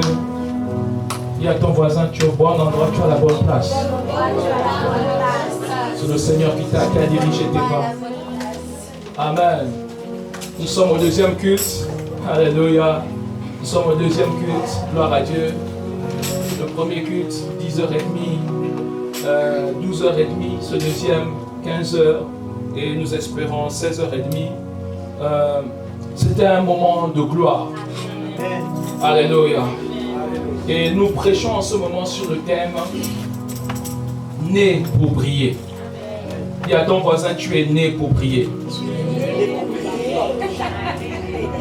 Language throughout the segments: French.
Dieu. Dis à ton voisin, tu es au bon endroit, tu as la bonne place. C'est le Seigneur qui a dirigé tes pas. Amen. Nous sommes au deuxième culte. Alléluia. Nous sommes au deuxième culte. Gloire à Dieu. Le premier culte, 10h30, 12h30. Ce deuxième, 15h. Et nous espérons 16h30. C'était un moment de gloire. Alléluia. Et nous prêchons en ce moment sur le thème né pour briller. Dis à ton voisin, tu es né pour briller.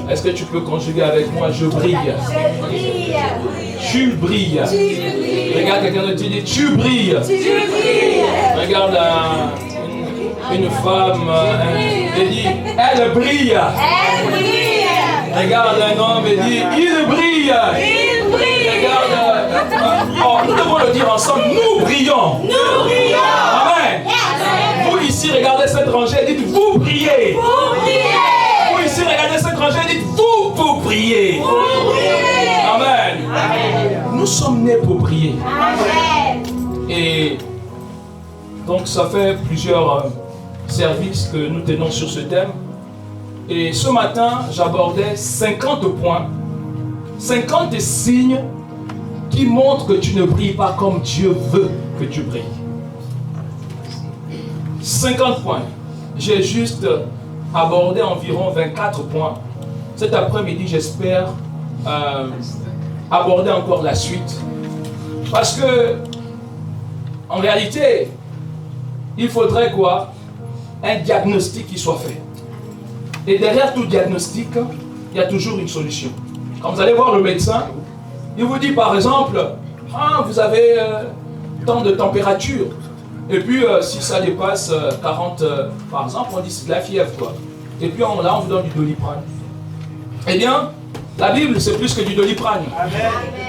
Est-ce que tu peux conjuguer avec moi? Je brille. Tu brilles. Regarde quelqu'un de te dit, tu brilles. Regarde une femme, elle dit, elle brille. Regarde un homme et dit, il brille. Regarde, nous devons le dire ensemble, nous brillons. Amen. Vous ici, regardez cette rangée et dites, vous brillez. Vous ici, regardez cette rangée et dites, vous brillez. Amen. Nous sommes nés pour briller. Et donc ça fait plusieurs services que nous tenons sur ce thème. Et ce matin, j'abordais 50 points, 50 signes qui montrent que tu ne brilles pas comme Dieu veut que tu brilles. 50 points. J'ai juste abordé environ 24 points. Cet après-midi, j'espère aborder encore la suite. Parce que, en réalité, il faudrait quoi? Un diagnostic qui soit fait. Et derrière tout diagnostic, il y a toujours une solution. Quand vous allez voir le médecin, il vous dit par exemple, vous avez tant de température. Et puis si ça dépasse 40, par exemple, on dit c'est de la fièvre quoi. Et puis là on vous donne du Doliprane. Eh bien, la Bible c'est plus que du Doliprane. Amen.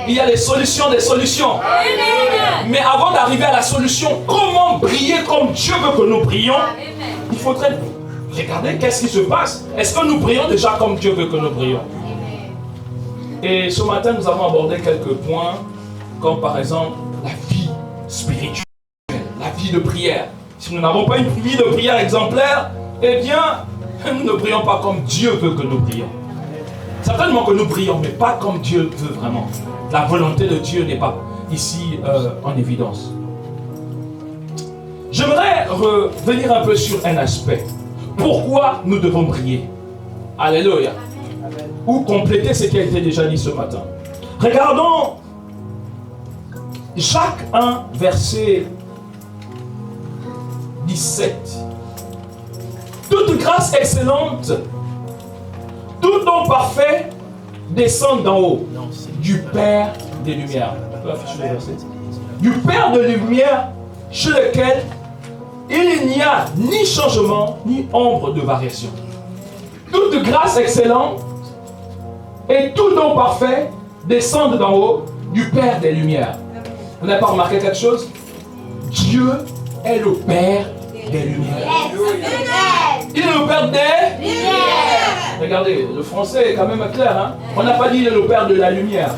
Il y a des solutions, des solutions. Amen. Mais avant d'arriver à la solution, comment briller comme Dieu veut que nous brillions? Il faudrait regarder qu'est-ce qui se passe. Est-ce que nous brillons déjà comme Dieu veut que nous brillions? Et ce matin, nous avons abordé quelques points, comme par exemple la vie spirituelle, la vie de prière. Si nous n'avons pas une vie de prière exemplaire, eh bien, nous ne brillons pas comme Dieu veut que nous brillions. Certainement que nous brillons, mais pas comme Dieu veut vraiment. La volonté de Dieu n'est pas ici en évidence. J'aimerais revenir un peu sur un aspect. Pourquoi nous devons briller? Alléluia. Ou compléter ce qui a été déjà dit ce matin. Regardons Jacques 1, verset 17. Toute grâce excellente, tout don parfait descend d'en haut, du Père des Lumières. Du Père des Lumières, chez lequel il n'y a ni changement, ni ombre de variation. Toute grâce excellente et tout don parfait descendent d'en haut du Père des Lumières. Vous n'avez pas remarqué quelque chose? Dieu est le Père des Lumières. Il est le Père des Lumières. Regardez, le français est quand même clair. Hein? On n'a pas dit il est le Père de la lumière.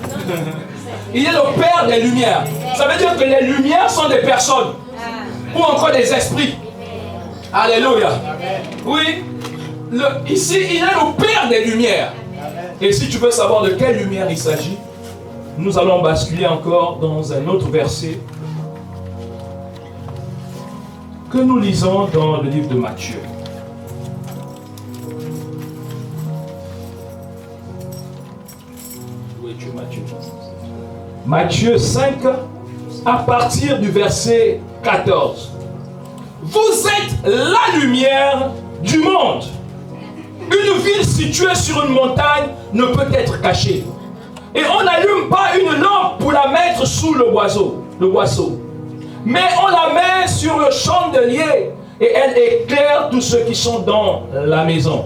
Il est le Père des Lumières. Ça veut dire que les lumières sont des personnes. Ou encore des esprits. Alléluia. Oui. Ici, il est le Père des Lumières. Et si tu veux savoir de quelle lumière il s'agit, nous allons basculer encore dans un autre verset que nous lisons dans le livre de Matthieu. Où es-tu, Matthieu? Matthieu 5, à partir du verset 14. Vous êtes la lumière du monde. Une ville située sur une montagne ne peut être cachée. Et on n'allume pas une lampe pour la mettre sous le boisseau. Mais on la met sur le chandelier et elle éclaire tous ceux qui sont dans la maison.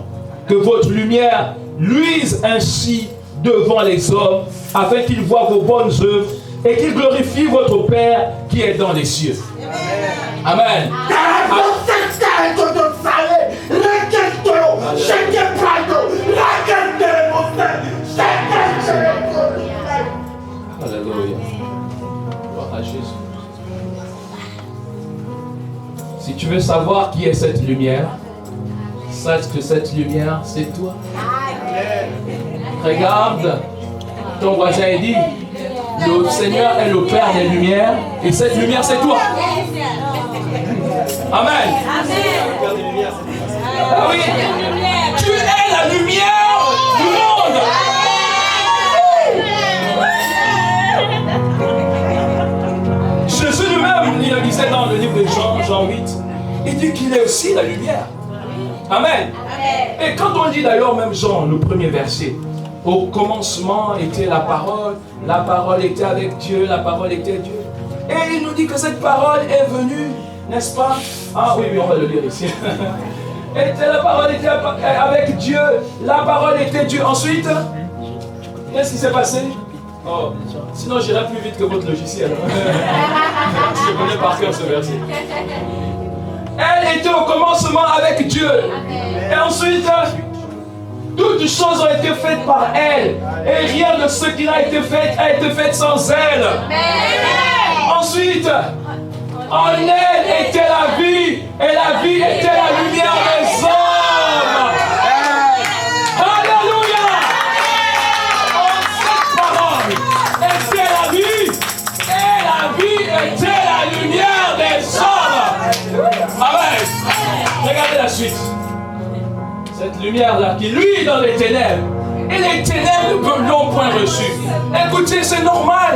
Que votre lumière luise ainsi devant les hommes, afin qu'ils voient vos bonnes œuvres et qu'ils glorifient votre Père qui est dans les cieux. Amen. veux savoir qui est cette lumière? Sache que cette lumière, c'est toi. Regarde ton voisin et dis, le Seigneur est le Père des lumières et cette lumière, c'est toi. Amen. Ah oui, tu es la lumière du monde. Jésus lui-même, il le disait dans le livre de Jean 8, il dit qu'il est aussi la lumière. Amen. Et quand on dit d'ailleurs même Jean, le premier verset, au commencement était la parole était avec Dieu, la parole était Dieu. Et il nous dit que cette parole est venue, n'est-ce pas? Ah oui, on va le lire ici. Et la parole était avec Dieu, la parole était Dieu. Ensuite, qu'est-ce qui s'est passé? Oh, sinon j'irai plus vite que votre logiciel. Je connais par cœur ce verset. Elle était au commencement avec Dieu. Et ensuite, toutes choses ont été faites par elle. Et rien de ce qui a été fait sans elle. Ensuite, en elle était la vie. Et la vie était la lumière des hommes. Alléluia. En cette parole était la vie. Et la vie était la lumière des hommes. Amen. Regardez la suite. Cette lumière-là qui luit dans les ténèbres. Et les ténèbres ne l'ont point reçu. Écoutez, c'est normal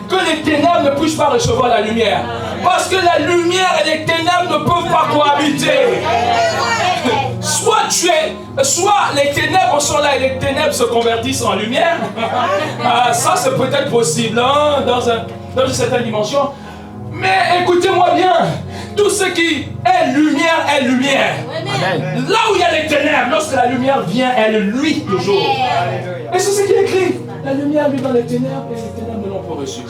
que les ténèbres ne puissent pas recevoir la lumière. Parce que la lumière et les ténèbres ne peuvent pas cohabiter. Soit les ténèbres sont là et les ténèbres se convertissent en lumière. Ça, c'est peut-être possible hein, dans une certaine dimension. Mais écoutez-moi bien, tout ce qui est lumière est lumière. Amen. Là où il y a les ténèbres, lorsque la lumière vient, elle luit toujours. Et c'est ce qui est écrit. La lumière luit dans les ténèbres et les ténèbres ne l'ont pas reçu.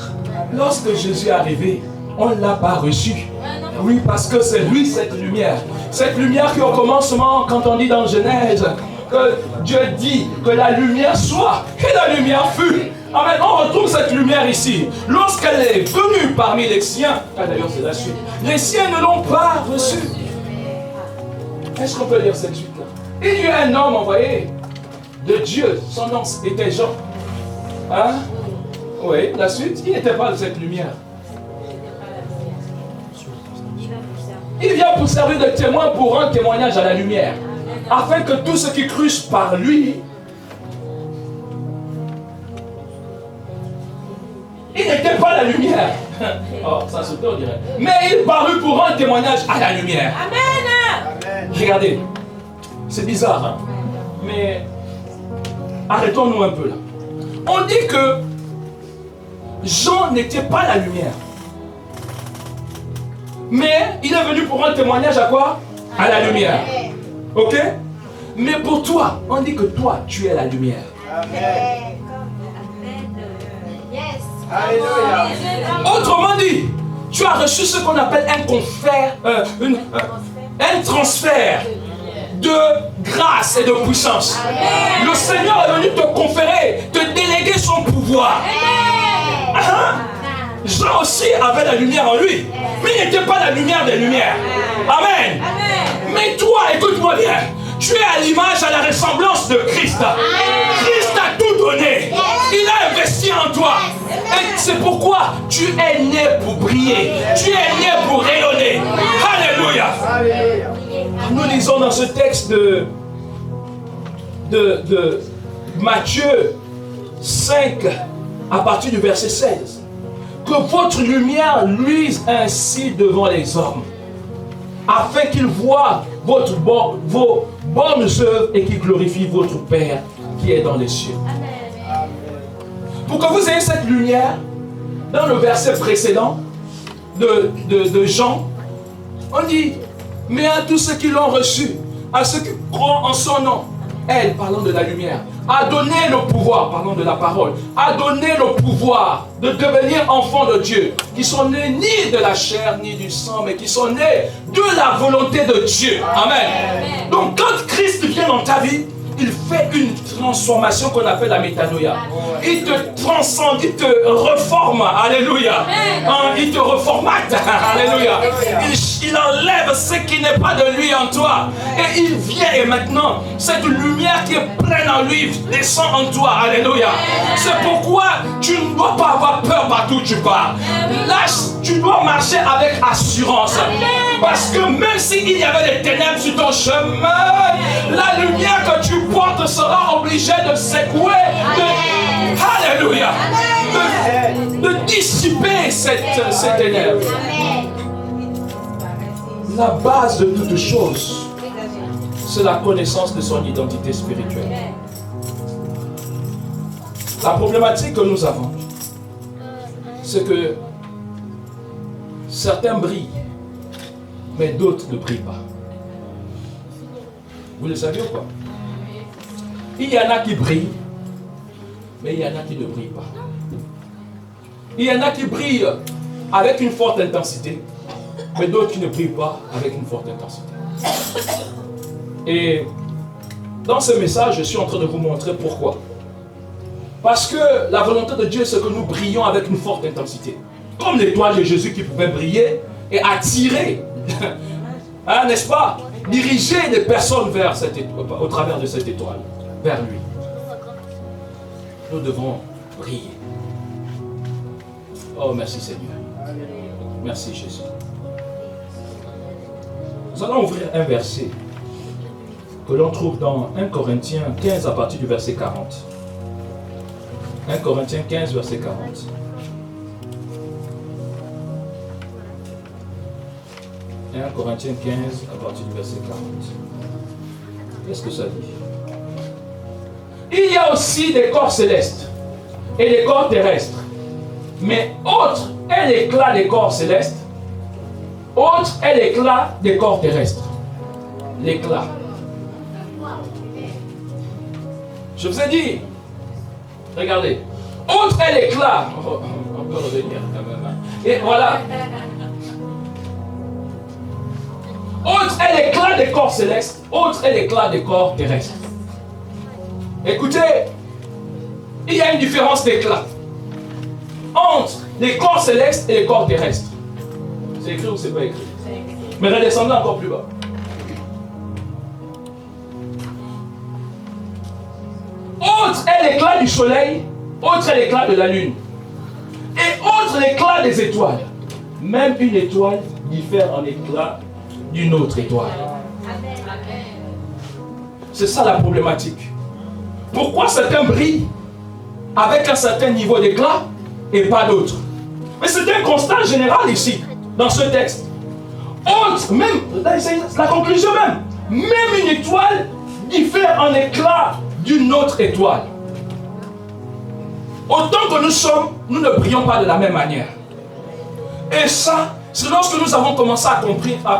Lorsque Jésus est arrivé, on ne l'a pas reçu. Oui, parce que c'est lui cette lumière. Cette lumière qui au commencement, quand on dit dans Genèse, que Dieu dit que la lumière soit, et la lumière fut. Amen. On retrouve cette lumière ici. Lorsqu'elle est venue parmi les siens, d'ailleurs c'est la suite, les siens ne l'ont pas reçue. Est-ce qu'on peut lire cette suite-là? Il y a un homme envoyé de Dieu, son nom était Jean. Hein? Oui, la suite, il n'était pas de cette lumière. Il vient pour servir de témoin pour rendre témoignage à la lumière, afin que tous ceux qui cruent par lui, il n'était pas la lumière. Oh, ça se peut, on dirait. Mais il parut pour rendre témoignage à la lumière. Amen. Regardez, c'est bizarre, hein? Mais arrêtons-nous un peu là. On dit que Jean n'était pas la lumière. Mais il est venu pour rendre témoignage à quoi? À la lumière. Ok? Mais pour toi, on dit que toi, tu es la lumière. Amen. Autrement dit, tu as reçu ce qu'on appelle un transfert de grâce et de puissance. Amen. Le Seigneur est venu te conférer, te déléguer son pouvoir. Jean aussi avait la lumière en lui, mais il n'était pas la lumière des lumières. Amen. Amen. Mais toi, écoute-moi bien, tu es à l'image, à la ressemblance de Christ. Christ a tout donné. Il a investi en toi. Et c'est pourquoi tu es né pour briller. Tu es né pour rayonner. Alléluia. Nous lisons dans ce texte de Matthieu 5, à partir du verset 16, que votre lumière luise ainsi devant les hommes, afin qu'ils voient vos bonnes œuvres et qu'ils glorifient votre Père qui est dans les cieux. Amen. Pour que vous ayez cette lumière, dans le verset précédent de Jean, on dit, mais à tous ceux qui l'ont reçu, à ceux qui croient en son nom, elle, parlant de la lumière, a donné le pouvoir, parlant de la parole, a donné le pouvoir de devenir enfants de Dieu, qui sont nés ni de la chair ni du sang, mais qui sont nés de la volonté de Dieu. Amen. Amen. Donc quand Christ vient dans ta vie, il fait une transformation qu'on appelle la métanoïa. Il te transcende, il te reforme. Alléluia. Il te reformate. Alléluia. Il enlève ce qui n'est pas de lui en toi. Et il vient et maintenant, cette lumière qui est pleine en lui descend en toi. Alléluia. C'est pourquoi tu ne dois pas avoir peur partout où tu pars. Là, tu dois marcher avec assurance. Parce que même s'il y avait des ténèbres sur ton chemin, la lumière que tu portes sera obligée de secouer, alléluia, de dissiper ces ténèbres. La base de toute chose, c'est la connaissance de son identité spirituelle. La problématique que nous avons, c'est que certains brillent, mais d'autres ne brillent pas. Vous le savez ou pas? Il y en a qui brillent, mais il y en a qui ne brillent pas. Il y en a qui brillent avec une forte intensité, mais d'autres qui ne brillent pas avec une forte intensité. Et dans ce message, je suis en train de vous montrer pourquoi. Parce que la volonté de Dieu, c'est que nous brillons avec une forte intensité. Comme l'étoile de Jésus qui pouvait briller et attirer, hein, n'est-ce pas? Diriger des personnes vers au travers de cette étoile, vers lui. Nous devons briller. Oh, merci Seigneur. Merci Jésus. Nous allons ouvrir un verset que l'on trouve dans 1 Corinthiens 15 à partir du verset 40. 1 Corinthiens 15, verset 40. Et 1 Corinthiens 15 à partir du verset 40. Qu'est-ce que ça dit? Il y a aussi des corps célestes et des corps terrestres. Mais autre est l'éclat des corps célestes, autre est l'éclat des corps terrestres. L'éclat. Je vous ai dit, regardez, autre est l'éclat. On peut revenir quand même. Et voilà. Autre est l'éclat des corps célestes, autre est l'éclat des corps terrestres. Écoutez, il y a une différence d'éclat entre les corps célestes et les corps terrestres. C'est écrit ou c'est pas écrit? Mais redescendez encore plus bas. Autre est l'éclat du soleil, autre est l'éclat de la lune. Et autre l'éclat des étoiles. Même une étoile diffère en éclat d'une autre étoile. C'est ça la problématique. Pourquoi certains brillent avec un certain niveau d'éclat et pas d'autres? Mais c'est un constat général ici, dans ce texte. Autre, même, c'est la conclusion même. Même une étoile diffère en éclat d'une autre étoile. Autant que nous sommes, nous ne brillons pas de la même manière. Et ça, c'est lorsque nous avons commencé à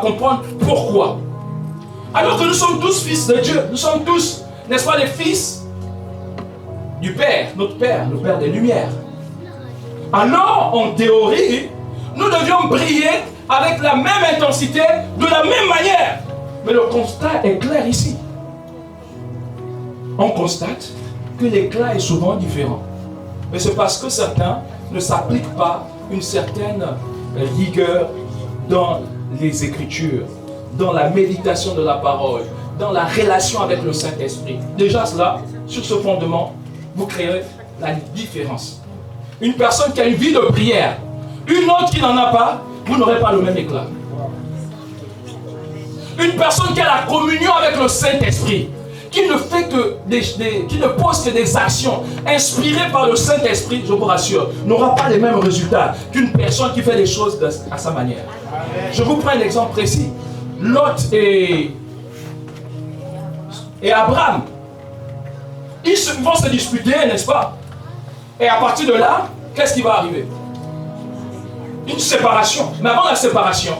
comprendre pourquoi. Alors que nous sommes tous fils de Dieu, nous sommes tous, n'est-ce pas, les fils du Père, le Père des Lumières. Alors, en théorie, nous devions briller avec la même intensité, de la même manière. Mais le constat est clair ici. On constate que l'éclat est souvent différent. Mais c'est parce que certains ne s'appliquent pas une certaine rigueur dans les Écritures, dans la méditation de la parole, dans la relation avec le Saint-Esprit. Déjà cela, sur ce fondement, vous créez la différence. Une personne qui a une vie de prière, une autre qui n'en a pas, vous n'aurez pas le même éclat. Une personne qui a la communion avec le Saint-Esprit, qui ne fait que qui ne pose que des actions inspirées par le Saint-Esprit, je vous rassure, n'aura pas les mêmes résultats qu'une personne qui fait les choses à sa manière. Amen. Je vous prends un exemple précis. Lot et Abraham, ils vont se disputer, n'est-ce pas? Et à partir de là, qu'est-ce qui va arriver? Une séparation. Mais avant la séparation,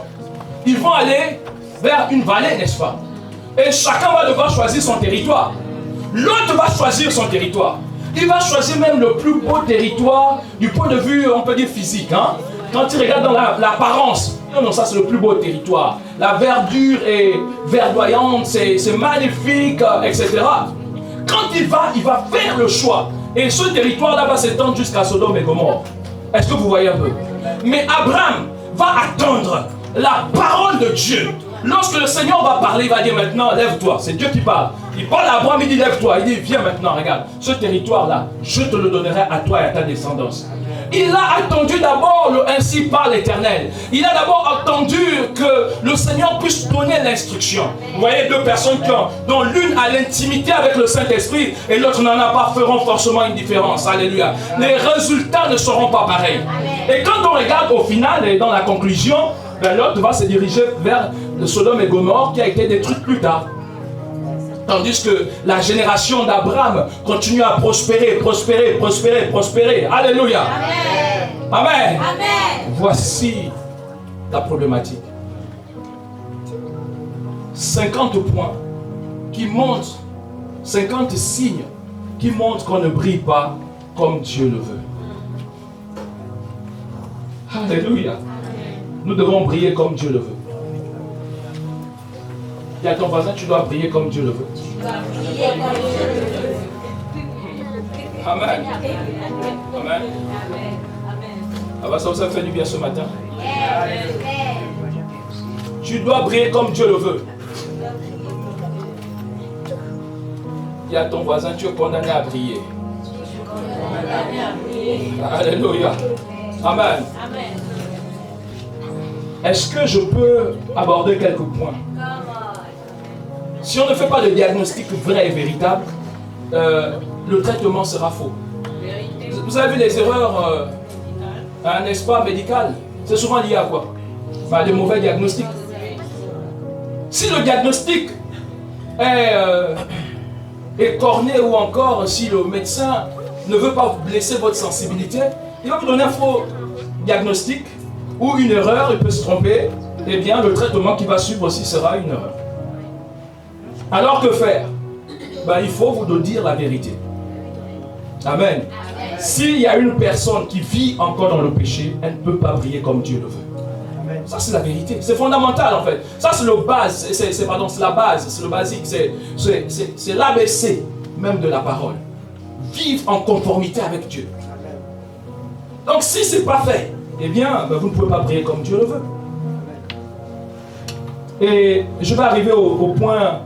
ils vont aller vers une vallée, n'est-ce pas? Et chacun va devoir choisir son territoire. L'autre va choisir son territoire. Il va choisir même le plus beau territoire du point de vue, on peut dire, physique. Hein? Quand il regarde dans l'apparence, non, ça c'est le plus beau territoire. La verdure est verdoyante, c'est magnifique, etc. quand il va faire le choix. Et ce territoire-là va s'étendre jusqu'à Sodome et Gomorrhe. Est-ce que vous voyez un peu? Mais Abraham va attendre la parole de Dieu. Lorsque le Seigneur va parler, il va dire maintenant, lève-toi. C'est Dieu qui parle. Il parle à Abraham, il dit, lève-toi. Il dit, viens maintenant, regarde. Ce territoire-là, je te le donnerai à toi et à ta descendance. Il a attendu d'abord le ainsi par l'Éternel. Il a d'abord attendu que le Seigneur puisse donner l'instruction. Vous voyez deux personnes dont l'une a l'intimité avec le Saint-Esprit et l'autre n'en a pas, feront forcément une différence. Alléluia. Les résultats ne seront pas pareils. Et quand on regarde au final et dans la conclusion, l'autre va se diriger vers le Sodome et Gomorrhe qui a été détruite plus tard. Tandis que la génération d'Abraham continue à prospérer. Alléluia. Amen. Amen. Amen. Voici la problématique. 50 points qui montrent, 50 signes qui montrent qu'on ne brille pas comme Dieu le veut. Alléluia. Nous devons briller comme Dieu le veut. Dis à ton voisin, tu dois briller comme Dieu le veut. Amen. Amen. Ah bah ça vous a fait du bien ce matin. Tu dois briller comme Dieu le veut. Dis à ton voisin, tu es condamné à briller. Alléluia. Amen. Est-ce que je peux aborder quelques points? Si on ne fait pas de diagnostic vrai et véritable, le traitement sera faux. Vous avez vu les erreurs, n'est-ce pas, médicales? C'est souvent lié à quoi? À des mauvais diagnostics. Si le diagnostic est corné ou encore si le médecin ne veut pas blesser votre sensibilité, il va vous donner un faux diagnostic ou une erreur, il peut se tromper, eh bien le traitement qui va suivre aussi sera une erreur. Alors que faire? Il faut vous dire la vérité. Amen. S'il y a une personne qui vit encore dans le péché, elle ne peut pas briller comme Dieu le veut. Ça c'est la vérité, c'est fondamental en fait. Ça c'est le base, c'est la base, c'est le basique, c'est l'ABC même de la parole. Vivre en conformité avec Dieu. Donc si ce n'est pas fait, eh bien vous ne pouvez pas briller comme Dieu le veut. Et je vais arriver au point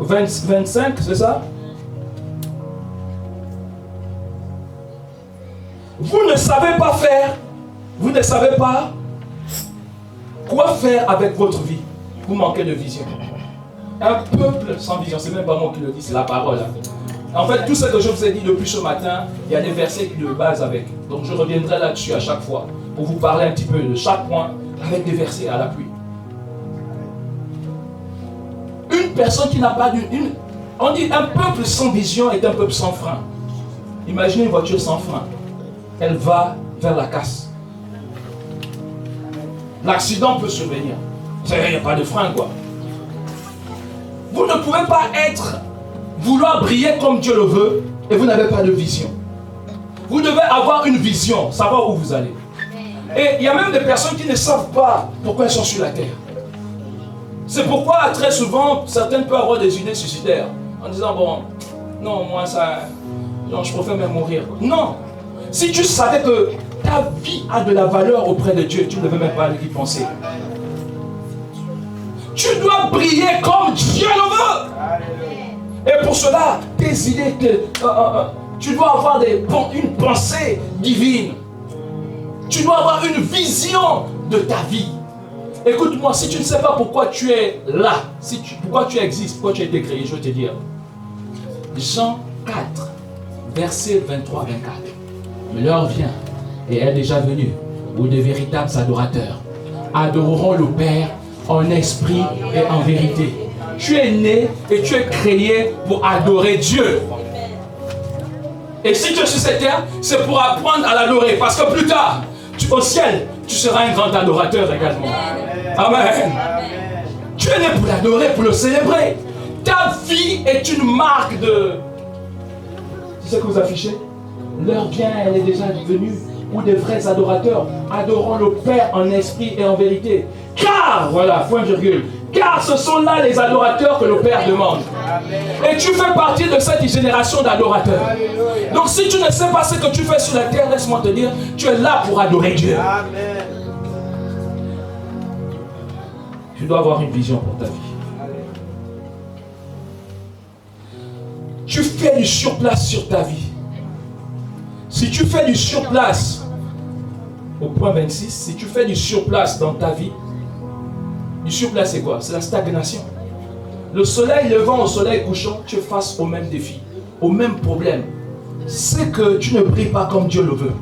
25, c'est ça? Vous ne savez pas faire, vous ne savez pas quoi faire avec votre vie. Vous manquez de vision. Un peuple sans vision, c'est même pas moi qui le dis, c'est la parole. En fait, tout ce que je vous ai dit depuis ce matin, il y a des versets qui le basent avec. Donc je reviendrai là-dessus à chaque fois pour vous parler un petit peu de chaque point avec des versets à l'appui. Une personne qui n'a pas on dit un peuple sans vision est un peuple sans frein. Imaginez une voiture sans frein. Elle va vers la casse. L'accident peut survenir. Il n'y a pas de frein, quoi. Vous ne pouvez pas vouloir briller comme Dieu le veut et vous n'avez pas de vision. Vous devez avoir une vision, savoir où vous allez. Et il y a même des personnes qui ne savent pas pourquoi elles sont sur la terre. C'est pourquoi très souvent, certaines peuvent avoir des idées suicidaires. En disant, bon, non, moi ça, non, je préfère même mourir. Non. Si tu savais que ta vie a de la valeur auprès de Dieu, tu ne devais même pas y penser. Tu dois briller comme Dieu le veut. Et pour cela, tes idées, tu dois avoir une pensée divine. Tu dois avoir une vision de ta vie. Écoute-moi, si tu ne sais pas pourquoi tu es là, pourquoi tu existes, pourquoi tu as été créé, je vais te dire. Jean 4, verset 23-24. L'heure vient, et est déjà venue, où de véritables adorateurs adoreront le Père en esprit et en vérité. Tu es né et tu es créé pour adorer Dieu. Et si tu es sur cette terre, c'est pour apprendre à l'adorer. Parce que plus tard, au ciel, tu seras un grand adorateur également. Amen. Tu es né pour l'adorer, pour le célébrer. Ta vie est une marque de... C'est ce que vous affichez? L'heure vient, elle est déjà venue, où des vrais adorateurs adoreront le Père en esprit et en vérité. Car, voilà, point virgule, car Car ce sont là les adorateurs que le Père demande. Et tu fais partie de cette génération d'adorateurs. Donc si tu ne sais pas ce que tu fais sur la terre, laisse-moi te dire, tu es là pour adorer Dieu. Tu dois avoir une vision pour ta vie. Tu fais du surplace sur ta vie. Si tu fais du surplace, au point 26, si tu fais du surplace dans ta vie, du surplace c'est quoi? C'est la stagnation. Le soleil levant au soleil couchant, tu es face au même défi, au même problème. C'est que tu ne brilles pas comme Dieu le veut.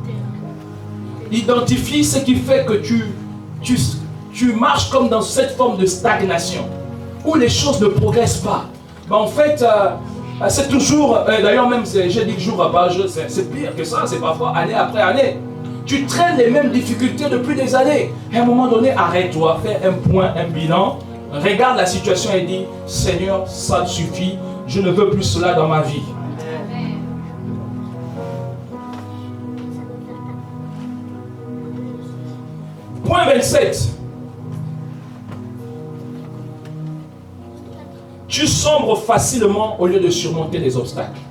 Identifie ce qui fait que tu marches comme dans cette forme de stagnation, où les choses ne progressent pas. Ben en fait, c'est toujours, d'ailleurs même, j'ai dit jour à jour, c'est pire que ça, c'est parfois année après année. Tu traînes les mêmes difficultés depuis des années. À un moment donné, arrête-toi, fais un point, un bilan, regarde la situation et dis, Seigneur, ça suffit, je ne veux plus cela dans ma vie. Point 27. Tu sombres facilement au lieu de surmonter les obstacles.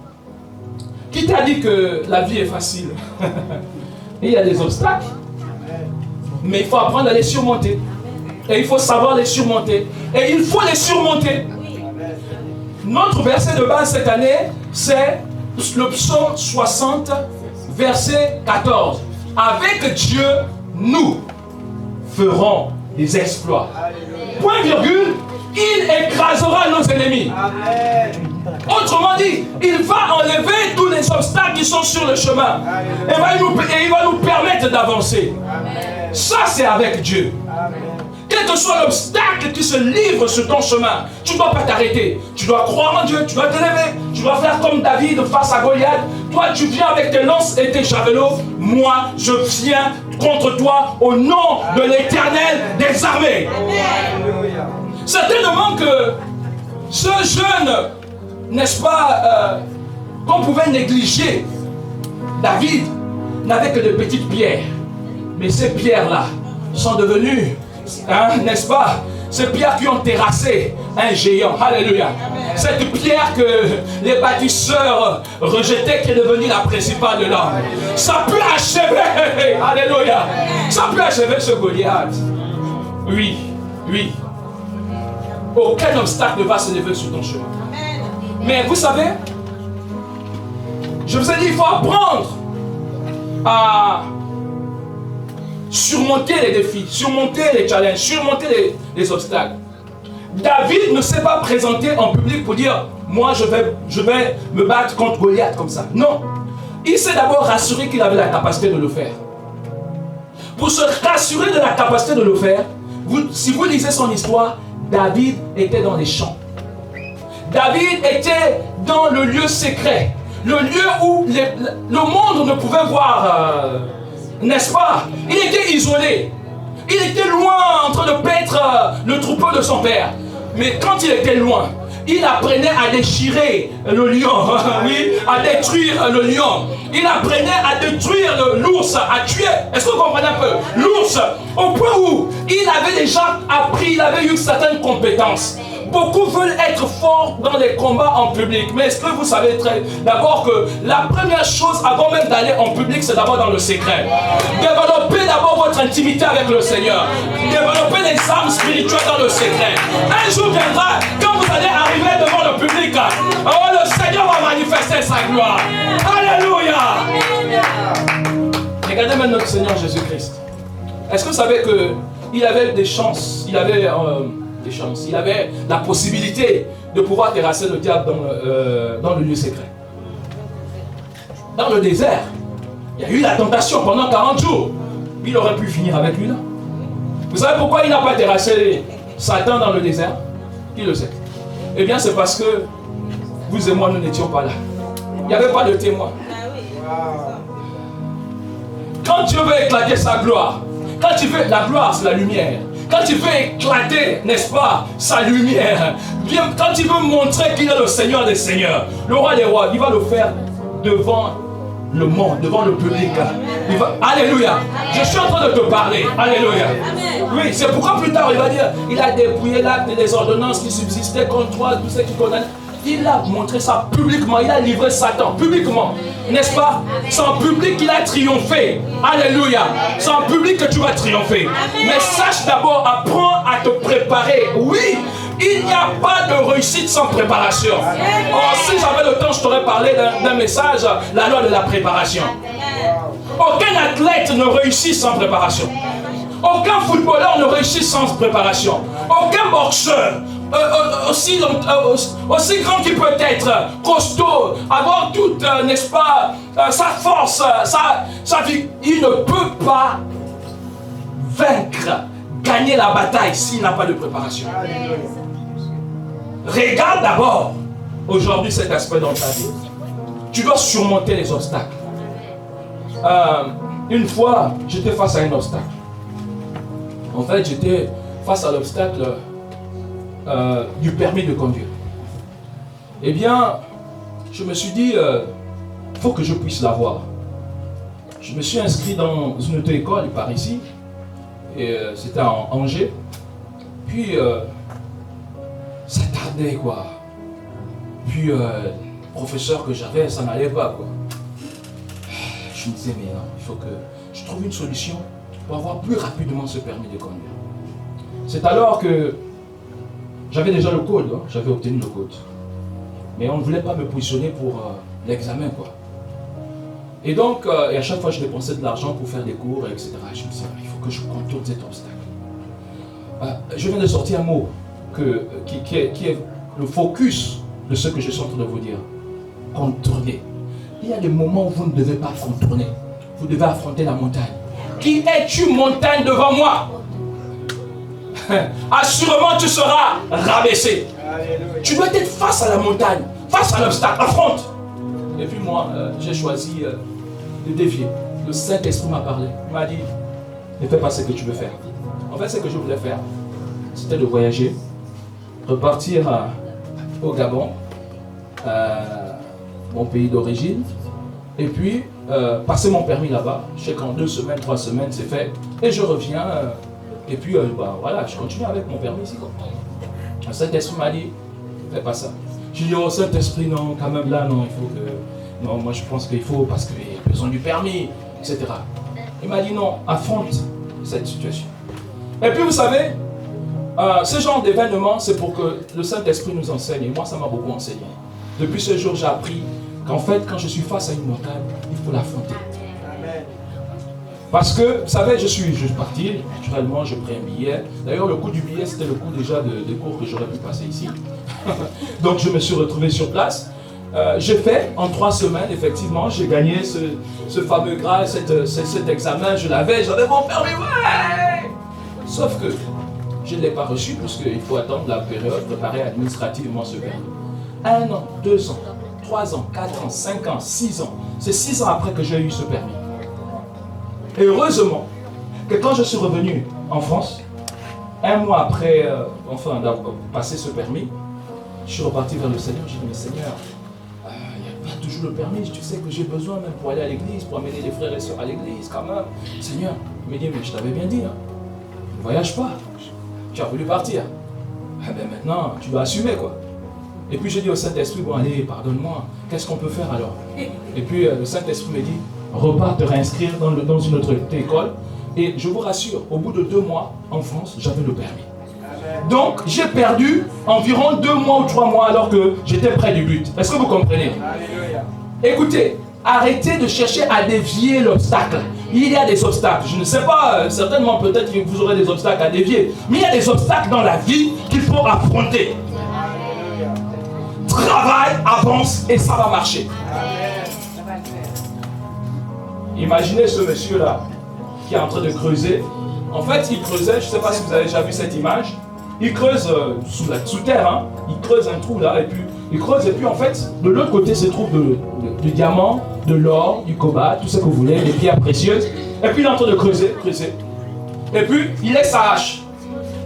Qui t'a dit que la vie est facile? Il y a des obstacles, mais il faut apprendre à les surmonter. Et il faut savoir les surmonter. Et il faut les surmonter. Notre verset de base cette année, c'est le psaume 60, verset 14. Avec Dieu, nous ferons des exploits. Point virgule, il écrasera nos ennemis. Autrement dit, il va enlever tous les obstacles qui sont sur le chemin. Et il va nous permettre d'avancer. Ça, c'est avec Dieu. Quel que soit l'obstacle qui se livre sur ton chemin, tu ne dois pas t'arrêter. Tu dois croire en Dieu, tu dois te lever. Tu dois faire comme David face à Goliath. Toi, tu viens avec tes lances et tes javelots. Moi, je viens contre toi au nom de l'Éternel des armées. Certains demandent que ce jeune, n'est-ce pas, qu'on pouvait négliger. David n'avait que de petites pierres. Mais ces pierres-là sont devenues, n'est-ce pas, ces pierres qui ont terrassé un géant. Alléluia. Cette pierre que les bâtisseurs rejetaient, qui est devenue la principale de l'homme. Ça peut achever, alléluia, ça peut achever ce Goliath. Oui, oui. Aucun obstacle ne va se lever sur ton chemin. Mais vous savez, je vous ai dit, il faut apprendre à surmonter les défis, surmonter les challenges, surmonter les obstacles. David ne s'est pas présenté en public pour dire, moi je vais me battre contre Goliath comme ça. Non. Il s'est d'abord rassuré qu'il avait la capacité de le faire. Pour se rassurer de la capacité de le faire, si vous lisez son histoire, David était dans les champs. David était dans le lieu secret, le lieu où le monde ne pouvait voir, n'est-ce pas? Il était isolé. Il était loin en train de paître le troupeau de son père. Mais quand il était loin, il apprenait à déchirer le lion, oui, à détruire le lion. Il apprenait à détruire l'ours, à tuer. Est-ce que vous comprenez un peu? L'ours, au point où il avait déjà appris, il avait eu certaines compétences. Beaucoup veulent être forts dans les combats en public. Mais est-ce que vous savez d'abord que la première chose avant même d'aller en public, c'est d'abord dans le secret. Développez d'abord votre intimité avec le Seigneur. Développez les armes spirituelles dans le secret. Un jour viendra, quand vous allez arriver devant le public, oh, le Seigneur va manifester sa gloire. Alléluia. Regardez maintenant notre Seigneur Jésus-Christ. Est-ce que vous savez qu'il avait des chances, il avait la possibilité de pouvoir terrasser le diable dans le lieu secret. Dans le désert, il y a eu la tentation pendant 40 jours. Il aurait pu finir avec lui là. Vous savez pourquoi il n'a pas terrassé Satan dans le désert? Qui le sait? Eh bien, c'est parce que vous et moi, nous n'étions pas là. Il n'y avait pas de témoin. Quand Dieu veut éclater sa gloire, quand tu veux, la gloire, c'est la lumière. Quand tu veux éclater, n'est-ce pas, sa lumière, quand tu veux montrer qu'il est le Seigneur des Seigneurs, le roi des rois, il va le faire devant le monde, devant le public. Alléluia. Je suis en train de te parler. Alléluia. Oui, c'est pourquoi plus tard il va dire, il a dépouillé l'acte des ordonnances qui subsistaient contre toi, tous ceux qui condamnaient. Il a montré ça publiquement, il a livré Satan publiquement, n'est-ce pas? C'est en public qu'il a triomphé. Alléluia. C'est en public que tu vas triompher. Mais sache d'abord, apprends à te préparer. Oui, il n'y a pas de réussite sans préparation. Oh, si j'avais le temps, je t'aurais parlé d'un message, la loi de la préparation. Aucun athlète ne réussit sans préparation. Aucun footballeur ne réussit sans préparation. Aucun boxeur, aussi grand qu'il peut être, costaud, avoir toute, n'est-ce pas, sa force, sa vie, il ne peut pas vaincre, gagner la bataille s'il n'a pas de préparation. Regarde d'abord aujourd'hui cet aspect dans ta vie. Tu dois surmonter les obstacles. Une fois, j'étais face à un obstacle. En fait, j'étais face à l'obstacle du permis de conduire. Eh bien, je me suis dit, il faut que je puisse l'avoir. Je me suis inscrit dans une auto-école par ici, et c'était en Angers. Puis, ça tardait, quoi. Puis, le professeur que j'avais, ça n'allait pas, quoi. Je me disais, mais non, il faut que je trouve une solution pour avoir plus rapidement ce permis de conduire. C'est alors que j'avais déjà le code, hein, j'avais obtenu le code. Mais on ne voulait pas me positionner pour l'examen, quoi. Et donc, et à chaque fois, je dépensais de l'argent pour faire des cours, etc. Je me disais, il faut que je contourne cet obstacle. Je viens de sortir un mot qui est le focus de ce que je suis en train de vous dire. Contourner. Il y a des moments où vous ne devez pas contourner. Vous devez affronter la montagne. Qui es-tu, montagne, devant moi? Assurément, tu seras rabaissé. Alléluia. Tu dois être face à la montagne, face à l'obstacle, affronte. Et puis moi, j'ai choisi de dévier. Le Saint-Esprit m'a parlé. Il m'a dit, ne fais pas ce que tu veux faire. En fait, ce que je voulais faire, c'était de voyager, repartir au Gabon, mon pays d'origine, et puis passer mon permis là-bas. Je sais qu'en 2 semaines, 3 semaines, c'est fait. Et je reviens, et puis voilà, je continue avec mon permis ici. Le Saint-Esprit m'a dit, fais pas ça. J'ai dit, oh Saint-Esprit, non, quand même là, non, il faut que... Non, moi je pense qu'il faut, parce qu'il y a besoin du permis, etc. Il m'a dit, non, affronte cette situation. Et puis vous savez, ce genre d'événement, c'est pour que le Saint-Esprit nous enseigne. Et moi, ça m'a beaucoup enseigné. Depuis ce jour, j'ai appris qu'en fait, quand je suis face à une montagne, il faut l'affronter. Parce que, vous savez, je suis parti, naturellement, je prends un billet. D'ailleurs, le coût du billet, c'était le coût déjà des cours que j'aurais pu passer ici. Donc, je me suis retrouvé sur place. J'ai fait, en 3 semaines, effectivement, j'ai gagné ce fameux grade, cet examen, j'avais mon permis, ouais. Sauf que je ne l'ai pas reçu, parce qu'il faut attendre la période, préparer administrativement ce permis. 1 an, 2 ans, 3 ans, 4 ans, 5 ans, 6 ans. C'est 6 ans après que j'ai eu ce permis. Et heureusement que quand je suis revenu en France, 1 mois après d'avoir passé ce permis, je suis reparti vers le Seigneur. J'ai dit, mais Seigneur, il n'y a pas toujours le permis. Tu sais que j'ai besoin même pour aller à l'église, pour amener les frères et sœurs à l'église quand même. Seigneur, il me dit, mais je t'avais bien dit, hein, ne voyage pas. Tu as voulu partir. Ah ben maintenant, tu dois assumer, quoi. Et puis je dis au Saint-Esprit, bon allez, pardonne-moi, qu'est-ce qu'on peut faire alors? Et puis le Saint-Esprit me dit, repars te réinscrire dans une autre école. Et je vous rassure, au bout de 2 mois, en France, j'avais le permis. Amen. Donc j'ai perdu environ 2 mois ou 3 mois alors que j'étais près du but. Est-ce que vous comprenez? Alléluia. Écoutez, arrêtez de chercher à dévier l'obstacle. Il y a des obstacles. Je ne sais pas, certainement peut-être que vous aurez des obstacles à dévier. Mais il y a des obstacles dans la vie qu'il faut affronter. Travaille, avance et ça va marcher. Amen. Imaginez ce monsieur-là qui est en train de creuser. En fait, il creusait, je ne sais pas si vous avez déjà vu cette image. Il creuse sous terre, hein. Il creuse un trou là et puis il creuse et puis en fait, de l'autre côté se trouve du diamant, de l'or, du cobalt, tout ce que vous voulez, des pierres précieuses. Et puis il est en train de creuser. Et puis il laisse sa hache.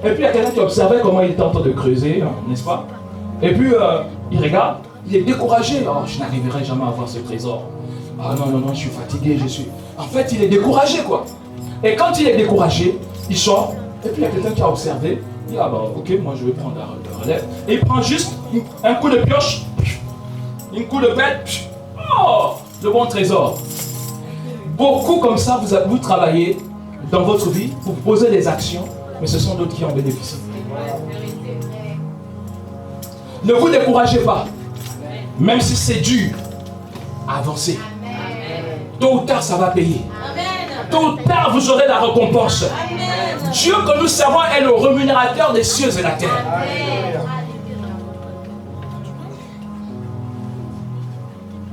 Et puis il y a quelqu'un qui observait comment il était en train de creuser, hein, n'est-ce pas? Et puis il regarde, il est découragé. Oh, je n'arriverai jamais à avoir ce trésor. Ah non, je suis fatigué, En fait, il est découragé, quoi. Et quand il est découragé, il sort Et puis il y a quelqu'un qui a observé. Il dit, ah bah ok, moi je vais prendre la relève. Et il prend juste un coup de pioche, un coup de pelle. Oh, le bon trésor. Beaucoup comme ça, vous travaillez dans votre vie, vous posez des actions, mais ce sont d'autres qui en bénéficient. Ne vous découragez pas. Même si c'est dur, avancez. Tôt ou tard, ça va payer. Tôt ou tard, vous aurez la récompense. Dieu que nous servons est le rémunérateur des cieux et de la terre.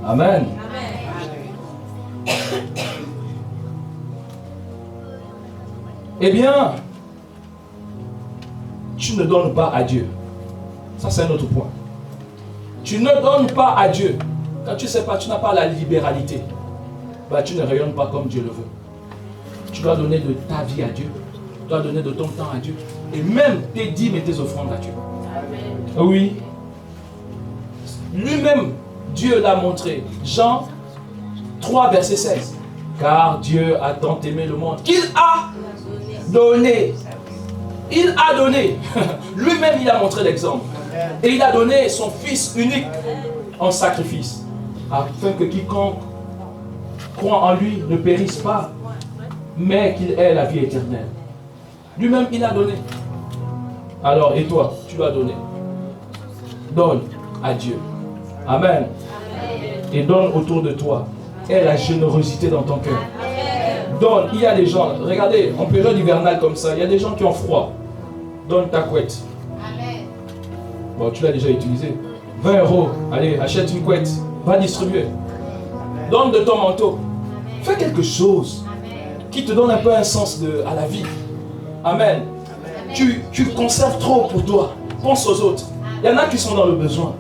Amen. Eh bien, tu ne donnes pas à Dieu. Ça, c'est un autre point. Tu ne donnes pas à Dieu. Quand tu ne sais pas, tu n'as pas la libéralité. Bah, tu ne rayonnes pas comme Dieu le veut. Tu dois donner de ta vie à Dieu. Tu dois donner de ton temps à Dieu. Et même tes dîmes et tes offrandes à Dieu. Amen. Oui. Lui-même, Dieu l'a montré. Jean 3, verset 16. Car Dieu a tant aimé le monde qu'il a donné. Il a donné. Lui-même, il a montré l'exemple. Et il a donné son Fils unique en sacrifice. Afin que quiconque croit en lui ne périsse pas, mais qu'il ait la vie éternelle. Lui-même, il a donné. Alors, et toi, tu dois donner. Donne à Dieu. Amen. Et donne autour de toi. Aie la générosité dans ton cœur. Donne. Il y a des gens, regardez, en période hivernale comme ça, il y a des gens qui ont froid. Donne ta couette. Bon, tu l'as déjà utilisé. 20 €. Allez, achète une couette. Va distribuer. Donne de ton manteau. Fais quelque chose qui te donne un peu un sens à la vie. Amen. Tu conserves trop pour toi. Pense aux autres. Il y en a qui sont dans le besoin.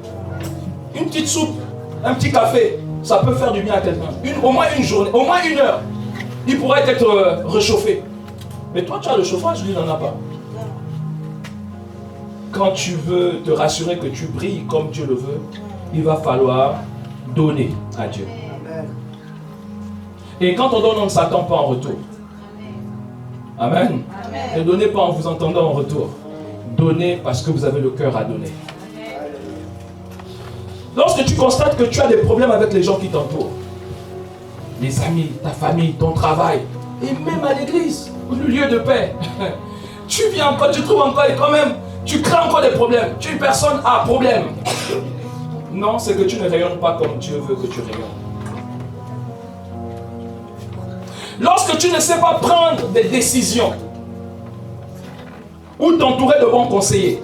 Une petite soupe, un petit café, ça peut faire du bien à quelqu'un. Au moins une journée, au moins 1 heure. Il pourrait être réchauffé. Mais toi, tu as le chauffage, lui, il n'en a pas. Quand tu veux te rassurer que tu brilles comme Dieu le veut, il va falloir donner à Dieu. Et quand on donne, on ne s'attend pas en retour. Amen. Ne donnez pas en vous entendant en retour. Donnez parce que vous avez le cœur à donner. Lorsque tu constates que tu as des problèmes avec les gens qui t'entourent, les amis, ta famille, ton travail, et même à l'église, le lieu de paix, tu viens encore, tu trouves encore, et quand même, tu crées encore des problèmes. Tu es une personne à problème. Non, c'est que tu ne rayonnes pas comme Dieu veut que tu rayonnes. Lorsque tu ne sais pas prendre des décisions ou t'entourer de bons conseillers,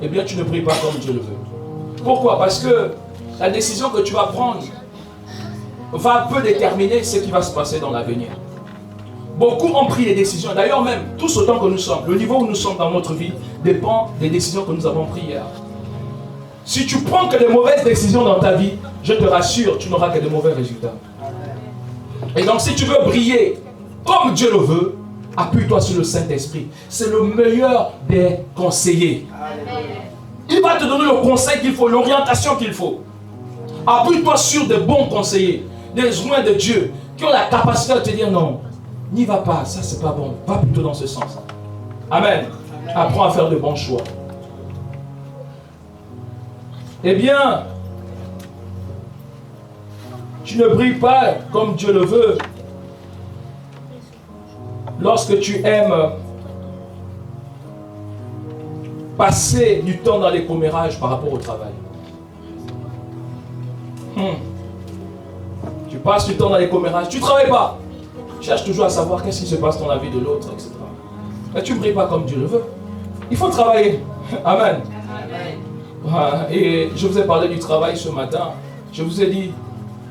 eh bien tu ne pries pas comme Dieu le veut. Pourquoi? Parce que la décision que tu vas prendre va un peu déterminer ce qui va se passer dans l'avenir. Beaucoup ont pris des décisions. D'ailleurs même, tous autant que nous sommes, le niveau où nous sommes dans notre vie dépend des décisions que nous avons prises hier. Si tu prends que des mauvaises décisions dans ta vie, je te rassure, tu n'auras que de mauvais résultats. Et donc si tu veux briller comme Dieu le veut, appuie-toi sur le Saint-Esprit. C'est le meilleur des conseillers. Il va te donner le conseil qu'il faut, l'orientation qu'il faut. Appuie-toi sur de bons conseillers, des joints de Dieu, qui ont la capacité de te dire non, n'y va pas, ça c'est pas bon, va plutôt dans ce sens. Amen. Apprends à faire de bons choix. Eh bien, tu ne brilles pas comme Dieu le veut lorsque tu aimes passer du temps dans les commérages par rapport au travail. Tu passes du temps dans les commérages, tu ne travailles pas. Tu cherches toujours à savoir qu'est-ce qui se passe dans la vie de l'autre, etc. Mais tu ne brilles pas comme Dieu le veut. Il faut travailler. Amen. Et je vous ai parlé du travail ce matin. Je vous ai dit,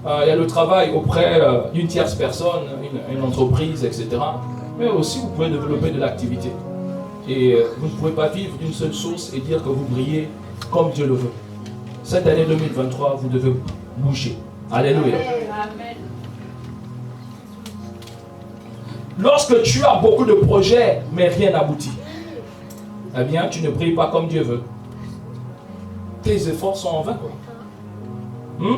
il y a le travail auprès d'une tierce personne, une entreprise, etc. Mais aussi, vous pouvez développer de l'activité. Et vous ne pouvez pas vivre d'une seule source et dire que vous brillez comme Dieu le veut. Cette année 2023, vous devez bouger. Alléluia. Amen. Lorsque tu as beaucoup de projets, mais rien n'aboutit, eh bien, tu ne brilles pas comme Dieu veut. Tes efforts sont en vain, quoi.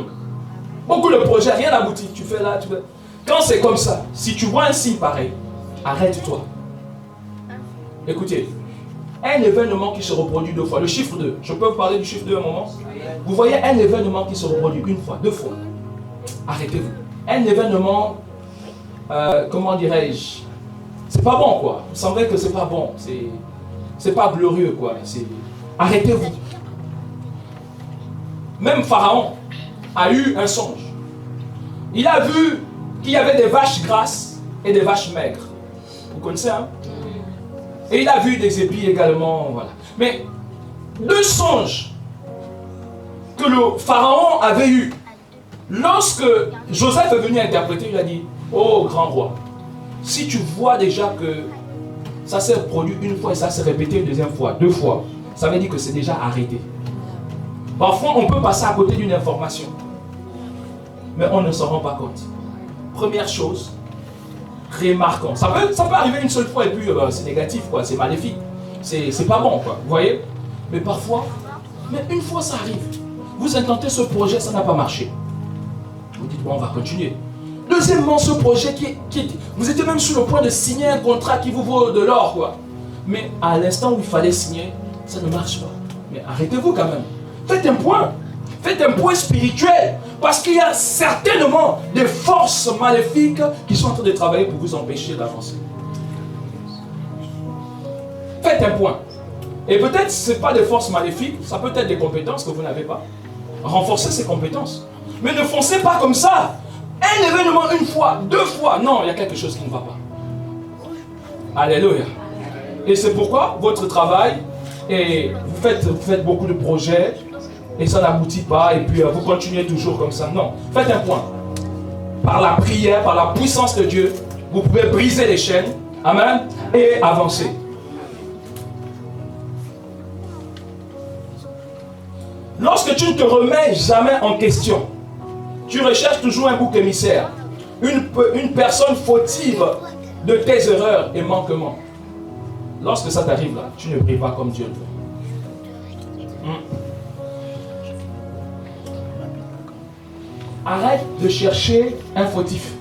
Beaucoup de projets, rien n'aboutit. Tu fais là, tu fais... Quand c'est comme ça, si tu vois un signe pareil, arrête-toi. Écoutez, un événement qui se reproduit 2 fois, le chiffre 2, je peux vous parler du chiffre 2 un moment? Vous voyez un événement qui se reproduit 1 fois, 2 fois, arrêtez-vous. Un événement, comment dirais-je, c'est pas bon quoi, vous savez que c'est pas bon, c'est pas glorieux quoi, arrêtez-vous. Même Pharaon a eu un songe. Il a vu qu'il y avait des vaches grasses et des vaches maigres. Vous connaissez, hein? Et il a vu des épis également, voilà. Mais 2 songes que le Pharaon avait eu. Lorsque Joseph est venu interpréter, il a dit, oh grand roi, si tu vois déjà que ça s'est produit 1 fois et ça s'est répété 2e fois, 2 fois, ça veut dire que c'est déjà arrêté. Parfois, on peut passer à côté d'une information, mais on ne s'en rend pas compte. Première chose, remarquons. Ça peut arriver 1 seule fois et puis c'est négatif, quoi, c'est maléfique. C'est pas bon, quoi, vous voyez? Mais parfois, mais 1 fois ça arrive. Vous intentez ce projet, ça n'a pas marché. Vous dites, bon, on va continuer. Deuxièmement, ce projet vous étiez même sur le point de signer un contrat qui vous vaut de l'or, quoi. Mais à l'instant où il fallait signer, ça ne marche pas. Mais arrêtez-vous quand même. Faites un point. Faites un point spirituel. Parce qu'il y a certainement des forces maléfiques qui sont en train de travailler pour vous empêcher d'avancer. Faites un point. Et peut-être ce n'est pas des forces maléfiques, ça peut être des compétences que vous n'avez pas. Renforcez ces compétences. Mais ne foncez pas comme ça. Un événement 1 fois, 2 fois. Non, il y a quelque chose qui ne va pas. Alléluia. Et c'est pourquoi votre travail, et vous faites beaucoup de projets, et ça n'aboutit pas, et puis vous continuez toujours comme ça. Non, faites un point. Par la prière, par la puissance de Dieu, vous pouvez briser les chaînes, amen, et avancer. Lorsque tu ne te remets jamais en question, tu recherches toujours un bouc émissaire, une personne fautive de tes erreurs et manquements. Lorsque ça t'arrive là, tu ne pries pas comme Dieu le veut. Arrête de chercher un fautif.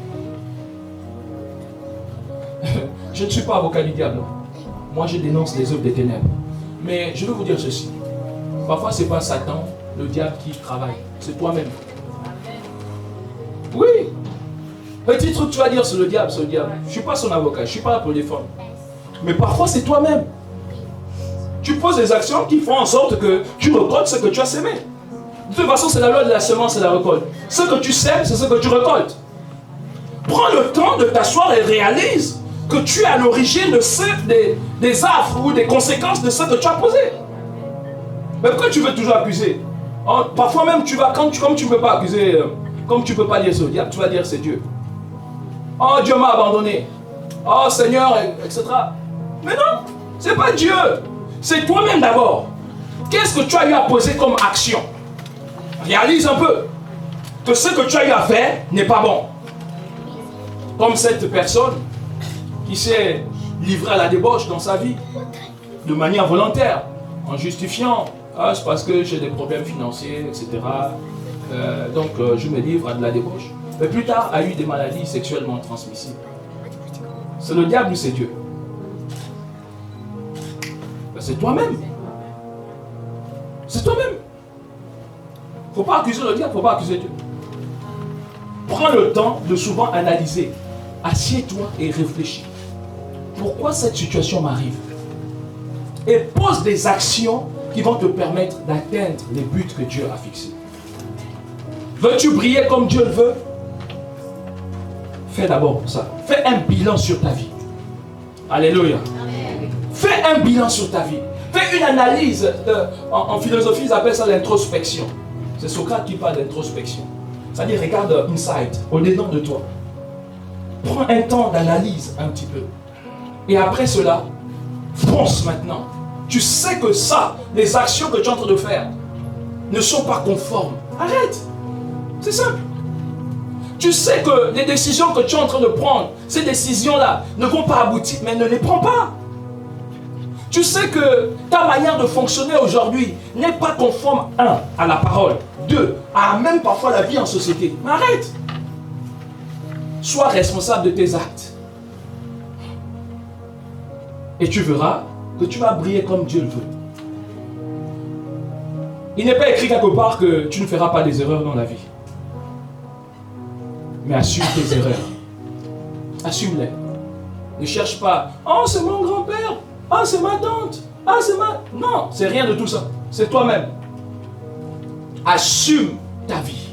Je ne suis pas avocat du diable. Moi, je dénonce les œuvres des ténèbres. Mais je vais vous dire ceci. Parfois, ce n'est pas Satan, le diable qui travaille. C'est toi-même. Oui. Petit truc, tu vas dire, c'est le diable, c'est le diable. Je ne suis pas son avocat, je ne suis pas là pour le défendre. Mais parfois, c'est toi-même. Tu poses des actions qui font en sorte que tu récoltes ce que tu as sémé. De toute façon, c'est la loi de la semence et de la récolte. Ce que tu sèmes, c'est ce que tu récoltes. Prends le temps de t'asseoir et réalise que tu es à l'origine des affres ou des conséquences de ce que tu as posé. Mais pourquoi tu veux toujours accuser? Parfois même, comme tu ne peux pas accuser, comme tu ne peux pas dire c'est au diable, tu vas dire c'est Dieu. Oh, Dieu m'a abandonné. Oh, Seigneur, etc. Mais non, ce n'est pas Dieu. C'est toi-même d'abord. Qu'est-ce que tu as eu à poser comme action? Réalise un peu que ce que tu as eu à faire n'est pas bon. Comme cette personne qui s'est livrée à la débauche dans sa vie, de manière volontaire, en justifiant, c'est parce que j'ai des problèmes financiers, etc. Donc je me livre à de la débauche. Mais plus tard, a eu des maladies sexuellement transmissibles. C'est le diable ou c'est Dieu? Ben, c'est toi-même. C'est toi-même. Il ne faut pas accuser le diable, il ne faut pas accuser Dieu. Prends le temps de souvent analyser. Assieds-toi et réfléchis. Pourquoi cette situation m'arrive? Et pose des actions qui vont te permettre d'atteindre les buts que Dieu a fixés. Veux-tu briller comme Dieu le veut? Fais d'abord ça. Fais un bilan sur ta vie. Alléluia. Amen. Fais un bilan sur ta vie. Fais une analyse. En philosophie, ils appellent ça l'introspection. C'est Socrate qui parle d'introspection. C'est-à-dire, regarde inside, au-dedans de toi. Prends un temps d'analyse un petit peu. Et après cela, fonce maintenant. Tu sais que ça, les actions que tu es en train de faire, ne sont pas conformes. Arrête. C'est simple. Tu sais que les décisions que tu es en train de prendre, ces décisions-là ne vont pas aboutir, mais ne les prends pas. Tu sais que ta manière de fonctionner aujourd'hui n'est pas conforme, 1, à la parole, 2, à même parfois la vie en société. Mais arrête. Sois responsable de tes actes. Et tu verras que tu vas briller comme Dieu le veut. Il n'est pas écrit quelque part que tu ne feras pas des erreurs dans la vie. Mais assume tes erreurs. Assume-les. Ne cherche pas. Oh, c'est mon grand-père. Ah, c'est ma tante. Ah, c'est ma... Non, c'est rien de tout ça. C'est toi-même. Assume ta vie.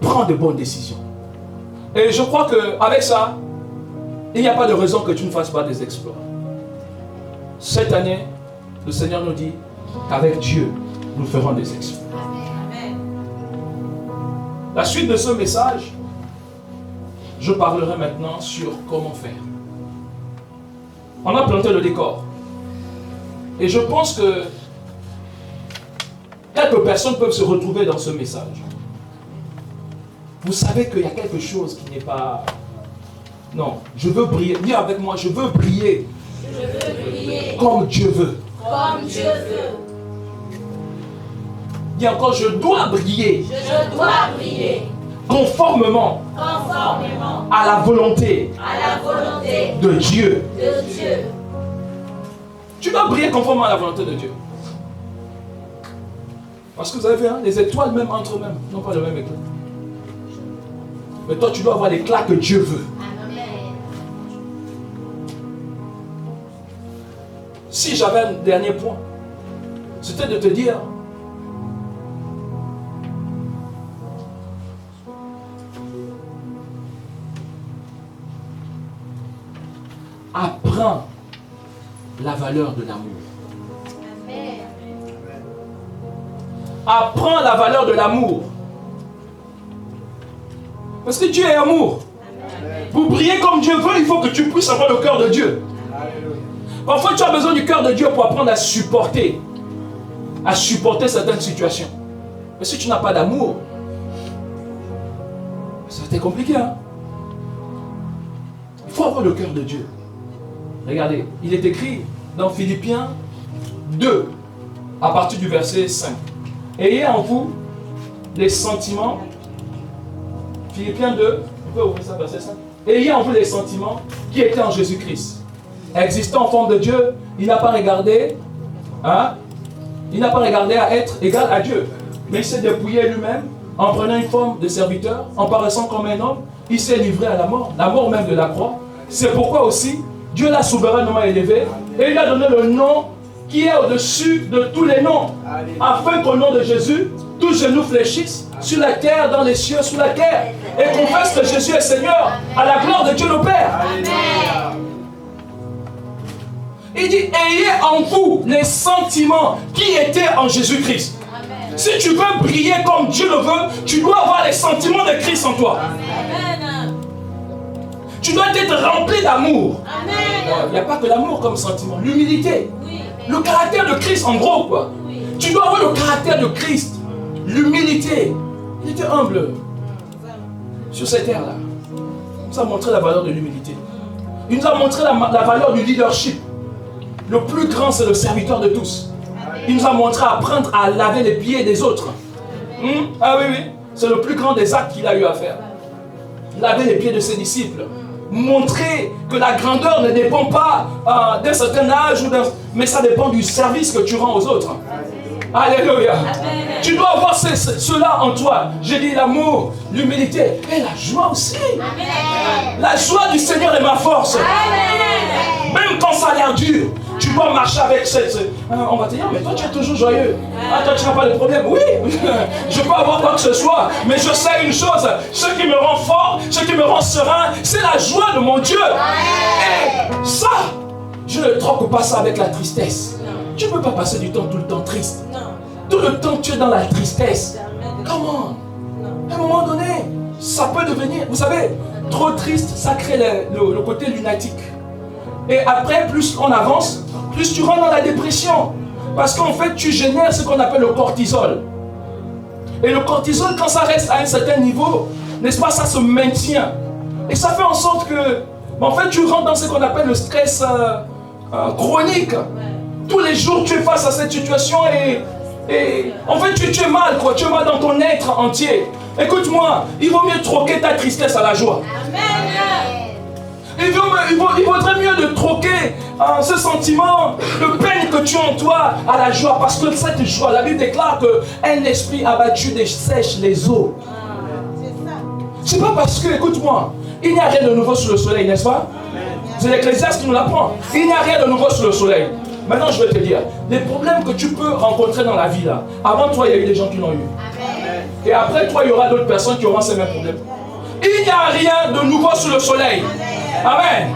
Prends de bonnes décisions. Et je crois qu'avec ça, il n'y a pas de raison que tu ne fasses pas des exploits. Cette année, le Seigneur nous dit qu'avec Dieu, nous ferons des exploits. La suite de ce message, je parlerai maintenant sur comment faire. On a planté le décor. Et je pense que quelques personnes peuvent se retrouver dans ce message. Vous savez qu'il y a quelque chose qui n'est pas... Non, je veux briller. Dis avec moi, je veux briller. Je veux briller. Comme Dieu veut. Comme Dieu veut. Dis encore, je dois briller. Je dois briller. Conformément à la volonté de Dieu. Tu dois briller conformément à la volonté de Dieu. Parce que vous avez vu, hein, les étoiles même entre eux-mêmes n'ont pas le même éclat. Mais toi, tu dois avoir l'éclat que Dieu veut. Si j'avais un dernier point, c'était de te dire, apprends la valeur de l'amour. Apprends la valeur de l'amour. Parce que Dieu est amour. Pour briller comme Dieu veut, il faut que tu puisses avoir le cœur de Dieu. Parfois, tu as besoin du cœur de Dieu pour apprendre à supporter certaines situations. Mais si tu n'as pas d'amour, ça va être compliqué. Hein? Il faut avoir le cœur de Dieu. Regardez, il est écrit dans Philippiens 2, à partir du verset 5. Ayez en vous les sentiments. Philippiens 2, on peut ouvrir ça, verset 5. Ayez en vous les sentiments qui étaient en Jésus-Christ. Existant en forme de Dieu, il n'a pas regardé, il n'a pas regardé à être égal à Dieu. Mais il s'est dépouillé lui-même en prenant une forme de serviteur, en paraissant comme un homme. Il s'est livré à la mort même de la croix. C'est pourquoi aussi, Dieu l'a souverainement élevé et il a donné le nom qui est au-dessus de tous les noms, afin qu'au nom de Jésus, tous genoux fléchissent sur la terre, dans les cieux, sous la terre, et confessent que Jésus est Seigneur, à la gloire de Dieu le Père. Amen. Il dit, ayez en vous les sentiments qui étaient en Jésus-Christ. Si tu veux briller comme Dieu le veut, tu dois avoir les sentiments de Christ en toi. Amen. Tu dois être rempli d'amour. Il n'y a pas que l'amour comme sentiment, l'humilité. Oui. Le caractère de Christ en gros quoi. Oui. Tu dois avoir le caractère de Christ, l'humilité. Il était humble sur cette terre-là. Il nous a montré la valeur de l'humilité. Il nous a montré la valeur du leadership. Le plus grand, c'est le serviteur de tous. Il nous a montré à apprendre à laver les pieds des autres. Ah oui, oui. C'est le plus grand des actes qu'il a eu à faire. Laver les pieds de ses disciples. Montrer que la grandeur ne dépend pas d'un certain âge, mais ça dépend du service que tu rends aux autres. Alléluia. Tu dois avoir cela en toi. J'ai dit l'amour, l'humilité et la joie aussi. Amen. La joie du Seigneur est ma force. Amen. Même quand ça a l'air dur, tu dois marcher avec on va te dire, mais toi tu es toujours joyeux. Toi tu n'as pas de problème. Oui, je peux avoir quoi que ce soit, mais je sais une chose, ce qui me rend fort, ce qui me rend serein, c'est la joie de mon Dieu. Et ça, je ne troque pas ça avec la tristesse. Tu ne peux pas passer du temps tout le temps triste. Tout le temps tu es dans la tristesse. Comment? À un moment donné, ça peut devenir, vous savez, trop triste, ça crée le côté lunatique. Et après, plus on avance, plus tu rentres dans la dépression. Parce qu'en fait, tu génères ce qu'on appelle le cortisol. Et le cortisol, quand ça reste à un certain niveau, n'est-ce pas, ça se maintient. Et ça fait en sorte que, en fait, tu rentres dans ce qu'on appelle le stress chronique. Tous les jours, tu es face à cette situation et en fait, tu es mal, quoi. Tu es mal dans ton être entier. Écoute-moi, il vaut mieux troquer ta tristesse à la joie. Amen. Il vaudrait mieux de troquer ce sentiment de peine que tu as en toi à la joie. Parce que cette joie, la Bible déclare qu'un esprit abattu dessèche les eaux. C'est pas parce que, écoute-moi, il n'y a rien de nouveau sous le soleil, n'est-ce pas? C'est l'Ecclésiaste qui nous l'apprend. Il n'y a rien de nouveau sous le soleil. Maintenant, je vais te dire, les problèmes que tu peux rencontrer dans la vie, là, avant toi, il y a eu des gens qui l'ont eu. Et après toi, il y aura d'autres personnes qui auront ces mêmes problèmes. Il n'y a rien de nouveau sous le soleil. Amen.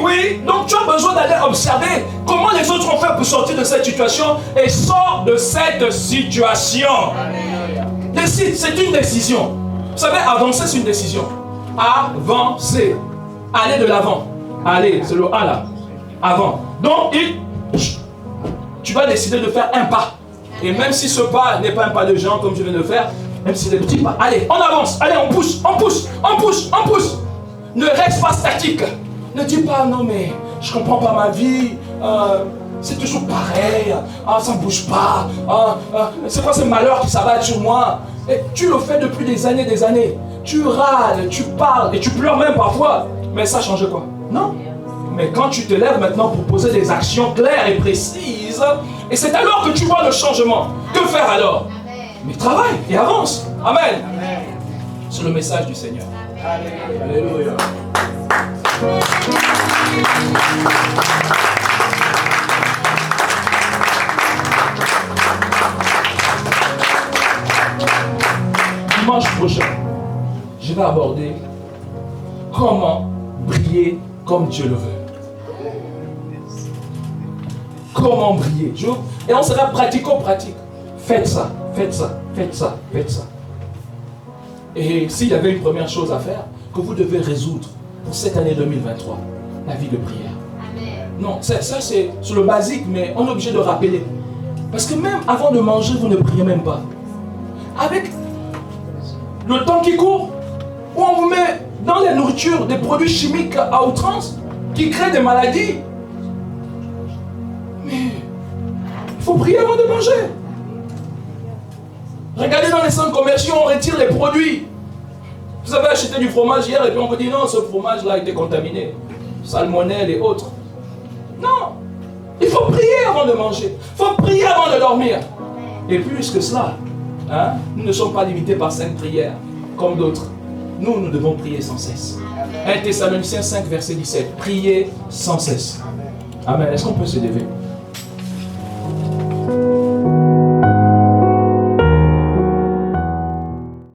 Oui, donc tu as besoin d'aller observer comment les autres ont fait pour sortir de cette situation et sort de cette situation. Décide, c'est une décision. Vous savez, avancer, c'est une décision. Avancer. Aller de l'avant. Aller, c'est le A là. Avant. Donc, tu vas décider de faire un pas. Et même si ce pas n'est pas un pas de géant comme je viens de le faire, même si c'est des petits pas, allez, on avance, allez, on pousse, on pousse, on pousse, on pousse. Ne reste pas statique. Ne dis pas, non mais, je comprends pas ma vie, c'est toujours pareil, ça ne bouge pas, c'est quoi ce malheur qui s'abat sur moi? Et tu le fais depuis des années. Tu râles, tu parles et tu pleures même parfois. Mais ça change quoi? Non. Mais quand tu te lèves maintenant pour poser des actions claires et précises, et c'est alors que tu vois le changement. Que faire alors? Mais travaille et avance. Amen. C'est le message du Seigneur. Alléluia. Dimanche prochain, je vais aborder comment briller comme Dieu le veut. Comment briller. Et on sera pratico-pratique. Faites ça, faites ça, faites ça, faites ça. Et s'il y avait une première chose à faire, que vous devez résoudre pour cette année 2023, la vie de prière. Amen. Non, ça c'est sur le basique, mais on est obligé de rappeler. Parce que même avant de manger, vous ne priez même pas. Avec le temps qui court, où on vous met dans la nourriture des produits chimiques à outrance qui créent des maladies. Mais il faut prier avant de manger. Regardez dans les centres commerciaux, on retire les produits. Vous avez acheté du fromage hier et puis on vous dit non, ce fromage-là a été contaminé. Salmonelle et autres. Non. Il faut prier avant de manger. Il faut prier avant de dormir. Et plus que cela, nous ne sommes pas limités par 5 prières comme d'autres. Nous devons prier sans cesse. 1 Thessaloniciens 5, verset 17. Priez sans cesse. Amen. Est-ce qu'on peut se lever?